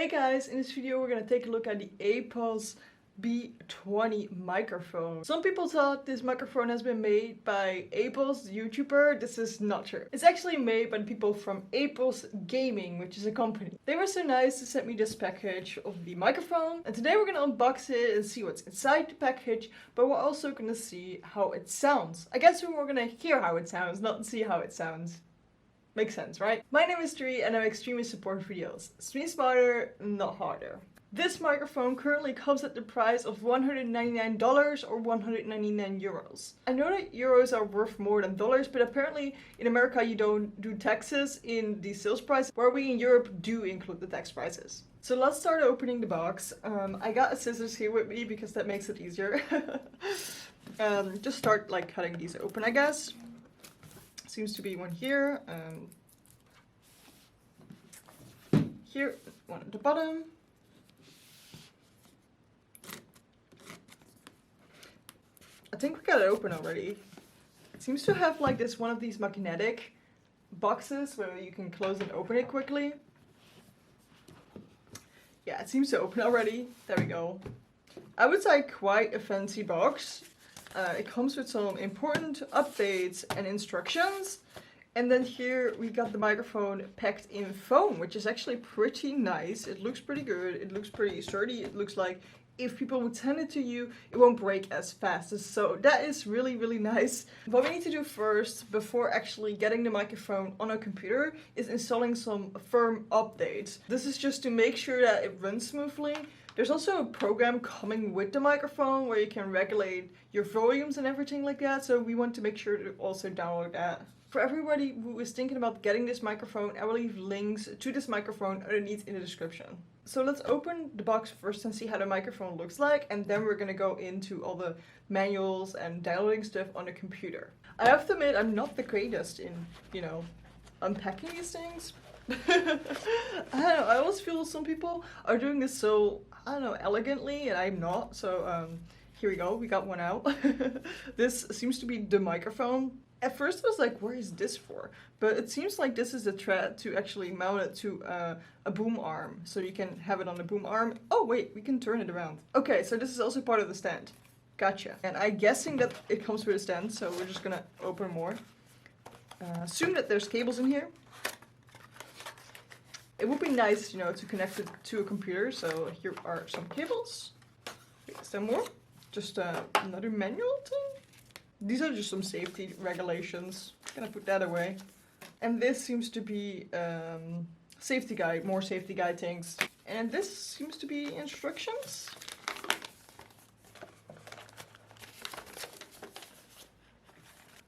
Hey guys, in this video we're gonna take a look at the Epos B20 microphone. Some people thought this microphone has been made by Epos, the YouTuber. This is not true. It's actually made by the people from Epos Gaming, which is a company. They were so nice to send me this package of the microphone. And today we're gonna unbox it and see what's inside the package, but we're also gonna see how it sounds. I guess we're gonna hear how it sounds, not see how it sounds. Makes sense, right? My name is Tree and I make streaming support videos. Stream smarter, not harder. This microphone currently comes at the price of $199 or 199 euros. I know that euros are worth more than dollars, but apparently in America you don't do taxes in the sales price, where we in Europe do include the tax prices. So let's start opening the box. I got a scissors here with me because that makes it easier. Just start like cutting these open, I guess. Seems to be one here, here, one at the bottom. I think we got it open already. It seems to have like this one of these magnetic boxes where you can close and open it quickly. Yeah, it seems to open already. There we go. I would say quite a fancy box. It comes with some important updates and instructions. And then here we got the microphone packed in foam, which is actually pretty nice. It looks pretty good. It looks pretty sturdy. It looks like if people would send it to you, it won't break as fast. So that is really, really nice. What we need to do first, before actually getting the microphone on a computer, is installing some firm updates. This is just to make sure that it runs smoothly. There's also a program coming with the microphone where you can regulate your volumes and everything like that, so we want to make sure to also download that. For everybody who is thinking about getting this microphone, I will leave links to this microphone underneath in the description. So let's open the box first and see how the microphone looks like, and then we're gonna go into all the manuals and downloading stuff on the computer. I have to admit, I'm not the greatest in, unpacking these things. I don't know, I always feel some people are doing this so, elegantly, and I'm not. So here we go, we got one out. This seems to be the microphone. At first I was like, where is this for? But it seems like this is a thread to actually mount it to a boom arm. So you can have it on the boom arm. Oh wait, we can turn it around. Okay, so this is also part of the stand. Gotcha. And I'm guessing that it comes with a stand, so we're just gonna open more. Assume that there's cables in here. It would be nice, to connect it to a computer. So here are some cables. Is there more? Just another manual thing? These are just some safety regulations. I'm gonna put that away. And this seems to be safety guide, more safety guide things. And this seems to be instructions.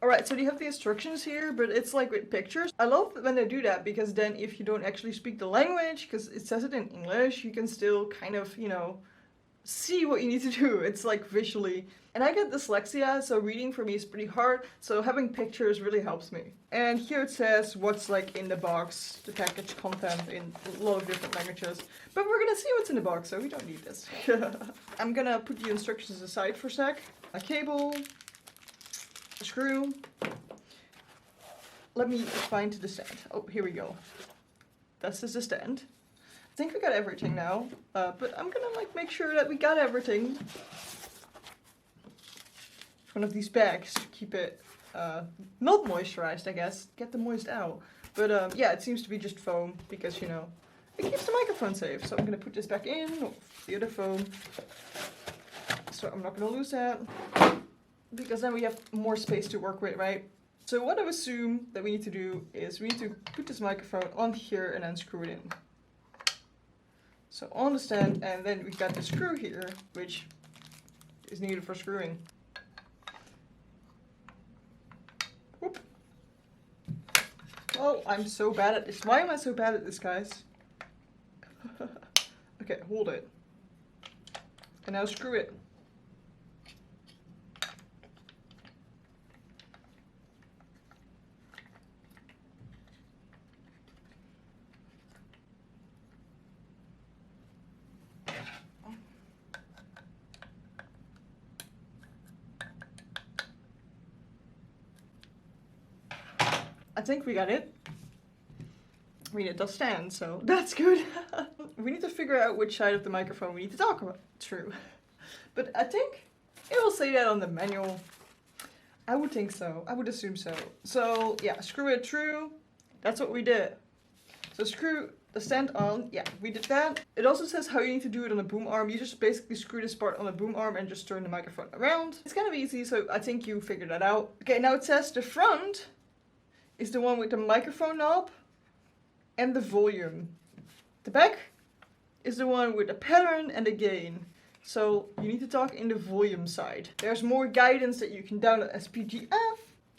Alright, so you have the instructions here, but it's like with pictures. I love when they do that, because then if you don't actually speak the language, because it says it in English, you can still kind of, see what you need to do. It's like visually. And I get dyslexia, so reading for me is pretty hard, so having pictures really helps me. And here it says what's like in the box, the package content in a lot of different languages. But we're gonna see what's in the box, so we don't need this. I'm gonna put the instructions aside for a sec. A cable, a screw. Let me find the stand. Oh, here we go. This is the stand. I think we got everything now, but I'm gonna make sure that we got everything. One of these bags to keep it not moisturized, I guess. Get the moist out. But yeah, it seems to be just foam because, it keeps the microphone safe. So I'm gonna put this back in, the other foam. So I'm not gonna lose that, because then we have more space to work with, right? So what I assume that we need to do is we need to put this microphone on here and then screw it in. So on the stand, and then we've got the screw here, which is needed for screwing. Whoop. Oh, I'm so bad at this. Why am I so bad at this, guys? Okay, hold it. And now screw it. I think we got it. I mean, it does stand, so that's good. we need to figure out which side of the microphone we need to talk about through. But I think it will say that on the manual. I would think so. I would assume so. So yeah, screw it through. That's what we did. So screw the stand on. Yeah, we did that. It also says how you need to do it on the boom arm. You just basically screw this part on the boom arm and just turn the microphone around. It's kind of easy, so I think you figured that out. Okay, now it says the front is the one with the microphone knob and the volume. The back is the one with the pattern and the gain. So you need to talk in the volume side. There's more guidance that you can download as PDF.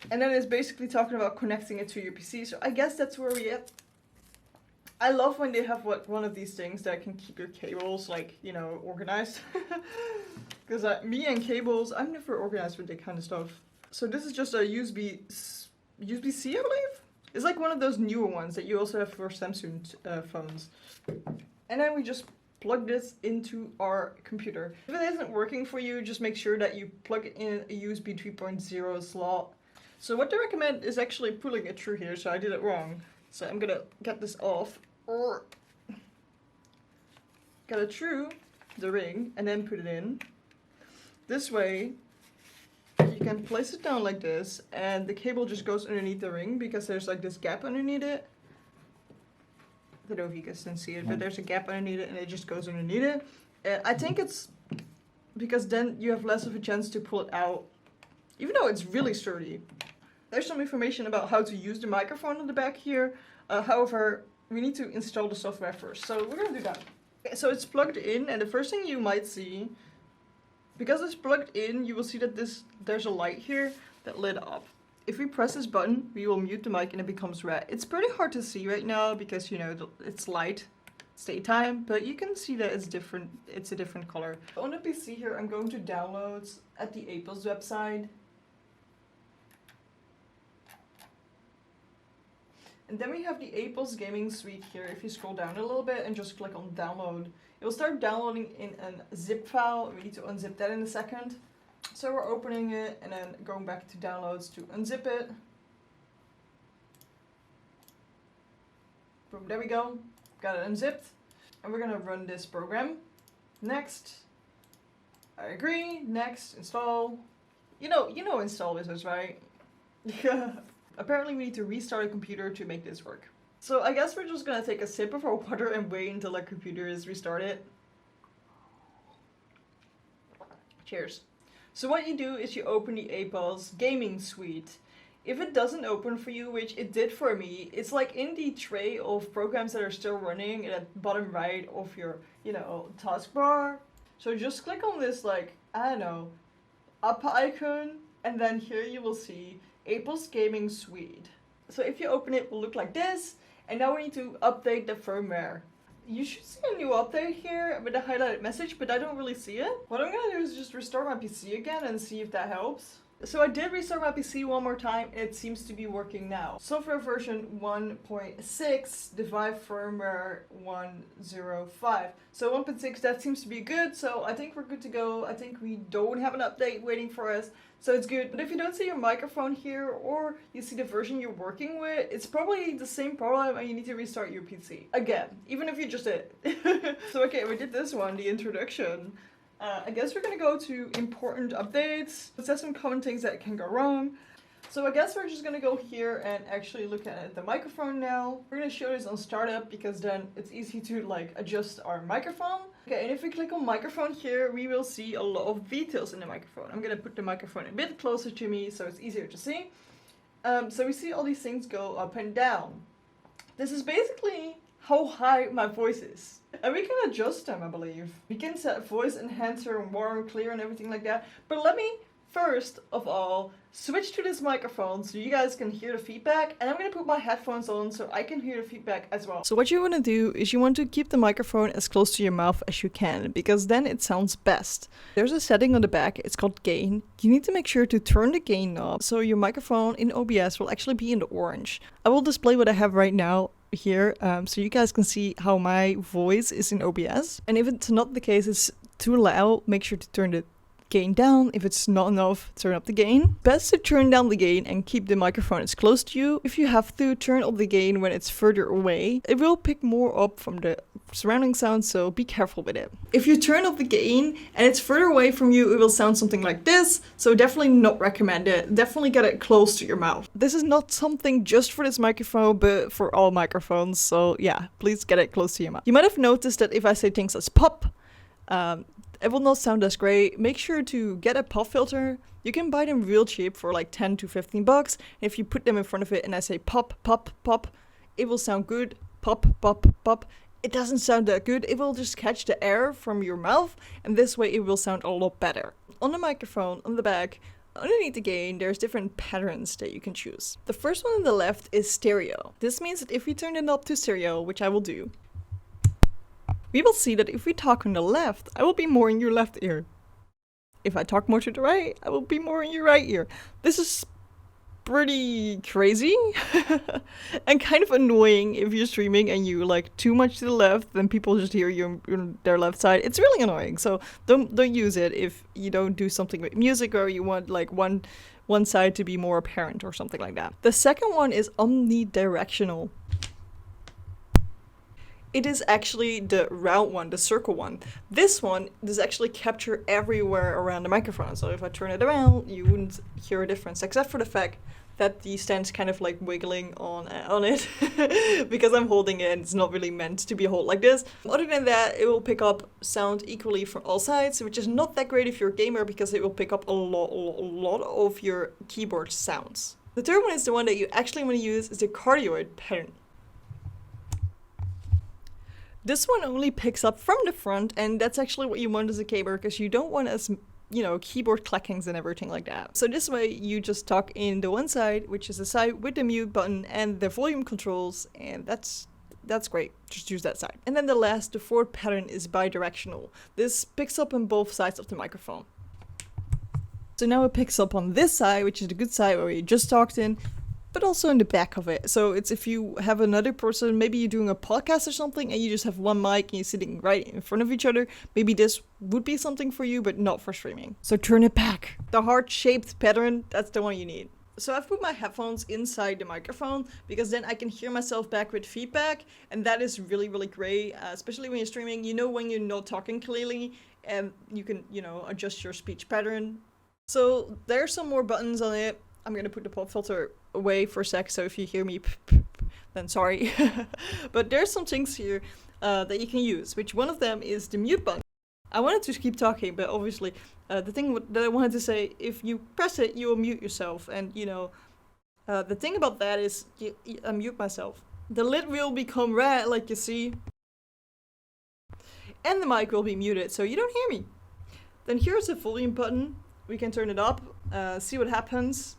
And then it's basically talking about connecting it to your PC. So I guess that's where we at. I love when they have one of these things that can keep your cables, like, you know, organized. Because me and cables, I'm never organized with that kind of stuff. So this is just a USB-C, I believe? It's like one of those newer ones that you also have for Samsung phones. And then we just plug this into our computer. If it isn't working for you, just make sure that you plug it in a USB 3.0 slot. So what they recommend is actually pulling it through here, so I did it wrong. So I'm gonna get this off. Get it through the ring and then put it in. This way you can place it down like this and the cable just goes underneath the ring because there's like this gap underneath it. I don't know if you guys can see it, but there's a gap underneath it and it just goes underneath it. And I think it's because then you have less of a chance to pull it out, even though it's really sturdy. There's some information about how to use the microphone on the back here. However, we need to install the software first, so we're gonna do that. Okay, so it's plugged in, and the first thing you might see, because it's plugged in, you will see that there's a light here that lit up. If we press this button, we will mute the mic and it becomes red. It's pretty hard to see right now because, you know, it's light, it's daytime, but you can see that it's different. It's a different color. On the PC here, I'm going to downloads at the Epos website. And then we have the Epos Gaming suite here. If you scroll down a little bit and just click on download, it will start downloading in a zip file. We need to unzip that in a second. So we're opening it and then going back to downloads to unzip it. Boom, there we go. Got it unzipped. And we're gonna run this program. Next. I agree. Next, install. You know install wizards, right? Yeah. Apparently we need to restart a computer to make this work. So I guess we're just gonna take a sip of our water and wait until our computer is restarted. Cheers. So what you do is you open the Epos Gaming suite. If it doesn't open for you, which it did for me, it's like in the tray of programs that are still running at the bottom right of your, you know, taskbar. So just click on this, like, I don't know, up icon, and then here you will see Epos Gaming Suite. So if you open it, it will look like this, and now we need to update the firmware. You should see a new update here with a highlighted message, but I don't really see it. What I'm gonna do is just restart my PC again and see if that helps. So I did restart my PC one more time, and it seems to be working now. Software version 1.6, device firmware 1.05. So 1.6, that seems to be good, so I think we're good to go. I think we don't have an update waiting for us, so it's good. But if you don't see your microphone here, or you see the version you're working with, it's probably the same problem and you need to restart your PC. Again, even if you just did it. So okay, we did this one, the introduction. I guess we're gonna go to important updates. It says some common things that can go wrong. So I guess we're just gonna go here and actually look at the microphone now. We're gonna show this on startup because then it's easy to like adjust our microphone. Okay, and if we click on microphone here, we will see a lot of details in the microphone. I'm gonna put the microphone a bit closer to me so it's easier to see. So we see all these things go up and down. This is basically how high my voice is. And we can adjust them, I believe. We can set voice enhancer, warm, clear, and everything like that. But let me, first of all, switch to this microphone so you guys can hear the feedback. And I'm gonna put my headphones on so I can hear the feedback as well. So what you wanna do is you want to keep the microphone as close to your mouth as you can, because then it sounds best. There's a setting on the back, it's called gain. You need to make sure to turn the gain knob so your microphone in OBS will actually be in the orange. I will display what I have right now here so you guys can see how my voice is in OBS. And if it's not the case, it's too loud, make sure to turn the gain down. If it's not enough, turn up the gain. Best to turn down the gain and keep the microphone as close to you. If you have to, turn up the gain when it's further away. It will pick more up from the surrounding sound, so be careful with it. If you turn up the gain and it's further away from you, it will sound something like this, so definitely not recommend it. Definitely get it close to your mouth. This is not something just for this microphone, but for all microphones, so yeah, please get it close to your mouth. You might have noticed that if I say things as pop, it will not sound as great. Make sure to get a pop filter. You can buy them real cheap for like 10 to 15 bucks. If you put them in front of it and I say pop, pop, pop, it will sound good. Pop, pop, pop. It doesn't sound that good. It will just catch the air from your mouth, and this way it will sound a lot better. On the microphone, on the back, underneath the gain, there's different patterns that you can choose. The first one on the left is stereo. This means that if we turn it up to stereo, which I will do, we will see that if we talk on the left, I will be more in your left ear. If I talk more to the right, I will be more in your right ear. This is pretty crazy and kind of annoying if you're streaming and you like too much to the left, then people just hear you on their left side. It's really annoying, so don't use it if you don't do something with music or you want like one side to be more apparent or something like that. The second one is omnidirectional. It is actually the round one, the circle one. This one does actually capture everywhere around the microphone. So if I turn it around, you wouldn't hear a difference, except for the fact that the stand's kind of like wiggling on it because I'm holding it and it's not really meant to be held like this. Other than that, it will pick up sound equally from all sides, which is not that great if you're a gamer because it will pick up a lot of your keyboard sounds. The third one is the one that you actually want to use, is the cardioid pattern. This one only picks up from the front, and that's actually what you want as a gamer because you don't want as, you know, keyboard clackings and everything like that. So this way you just talk in the one side, which is the side with the mute button and the volume controls, and that's great. Just use that side. And then the fourth pattern is bidirectional. This picks up on both sides of the microphone. So now it picks up on this side, which is the good side where you just talked in, but also in the back of it. So it's if you have another person, maybe you're doing a podcast or something and you just have one mic and you're sitting right in front of each other, maybe this would be something for you, but not for streaming. So turn it back. The heart-shaped pattern, that's the one you need. So I've put my headphones inside the microphone because then I can hear myself back with feedback, and that is really, really great, especially when you're streaming. You know when you're not talking clearly and you can, you know, adjust your speech pattern. So there's some more buttons on it. I'm gonna put the pop filter away for a sec, so if you hear me then sorry. But there's some things here that you can use, which one of them is the mute button. I wanted to keep talking, but obviously the thing that I wanted to say, if you press it, you will mute yourself, and you know, the thing about that is, I mute myself. The lid will become red, like you see, and the mic will be muted, so you don't hear me. Then here's the volume button. We can turn it up, see what happens.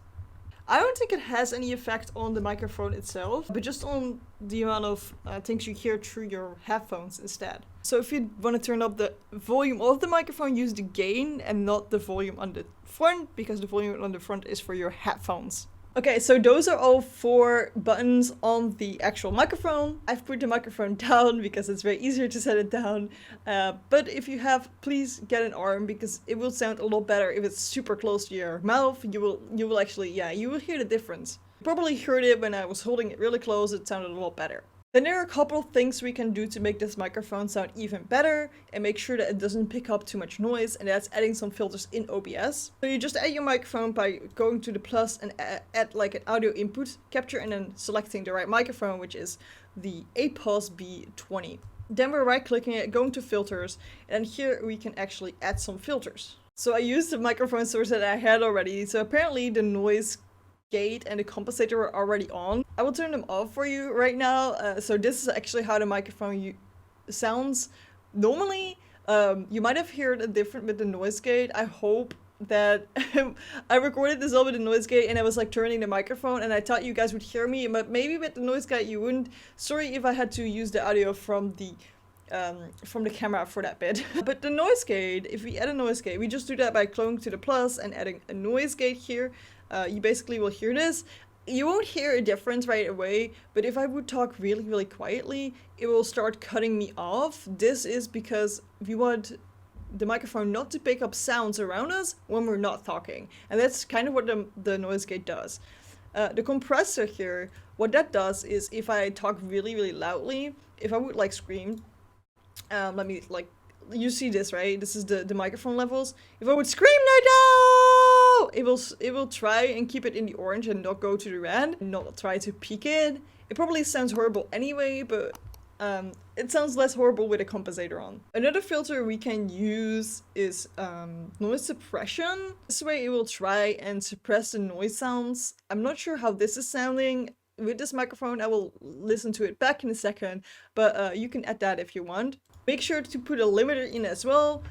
I don't think it has any effect on the microphone itself, but just on the amount of things you hear through your headphones instead. So if you want to turn up the volume of the microphone, use the gain and not the volume on the front, because the volume on the front is for your headphones. Okay, so those are all 4 buttons on the actual microphone. I've put the microphone down because it's very easier to set it down. But if you have, please get an arm because it will sound a lot better if it's super close to your mouth. You will actually, yeah, you will hear the difference. You probably heard it when I was holding it really close, it sounded a lot better. Then there are a couple of things we can do to make this microphone sound even better and make sure that it doesn't pick up too much noise, and that's adding some filters in OBS. So you just add your microphone by going to the plus and add like an audio input capture and then selecting the right microphone, which is the Epos B20. Then we're right clicking it, going to filters, and here we can actually add some filters. So I used the microphone source that I had already, so apparently the noise gate and the compensator are already on. I will turn them off for you right now. So this is actually how the microphone sounds normally. You might have heard a different with the noise gate. I hope that I recorded this all with the noise gate and I was like turning the microphone and I thought you guys would hear me, but maybe with the noise gate you wouldn't. Sorry if I had to use the audio from the camera for that bit. But the noise gate, if we add a noise gate, we just do that by going to the plus and adding a noise gate here. You basically will hear this. You won't hear a difference right away, but if I would talk really, really quietly, it will start cutting me off. This is because we want the microphone not to pick up sounds around us when we're not talking. And that's kind of what the noise gate does. The compressor here, what that does is if I talk really, really loudly, if I would like scream, let me like, you see this, right? This is the microphone levels. If I would scream like no, it will try and keep it in the orange and not go to the red, and not try to peak it. It probably sounds horrible anyway, but it sounds less horrible with a compensator on. Another filter we can use is noise suppression. This way it will try and suppress the noise sounds. I'm not sure how this is sounding with this microphone. I will listen to it back in a second, but you can add that if you want. Make sure to put a limiter in as well.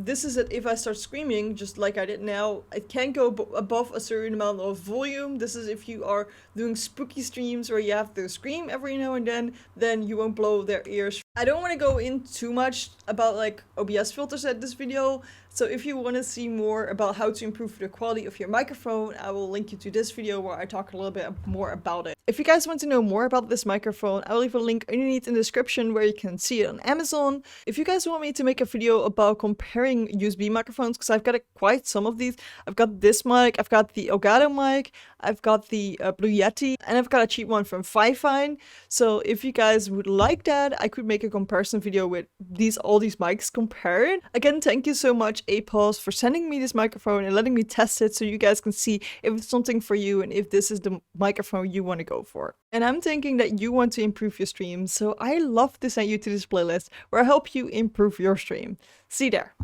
This is that if I start screaming, just like I did now, it can't go above a certain amount of volume. This is if you are doing spooky streams where you have to scream every now and then you won't blow their ears. I don't want to go in too much about like OBS filters at this video. So if you want to see more about how to improve the quality of your microphone, I will link you to this video where I talk a little bit more about it. If you guys want to know more about this microphone, I'll leave a link underneath in the description where you can see it on Amazon. If you guys want me to make a video about comparing USB microphones, because I've got quite some of these. I've got this mic, I've got the Elgato mic, I've got the Blue Yeti, and I've got a cheap one from Fifine. So if you guys would like that, I could make a comparison video with all these mics compared. Again, thank you so much Epos for sending me this microphone and letting me test it so you guys can see if it's something for you and if this is the microphone you want to go for. And I'm thinking that you want to improve your stream, so I love to send you to this playlist where I help you improve your stream. See you there.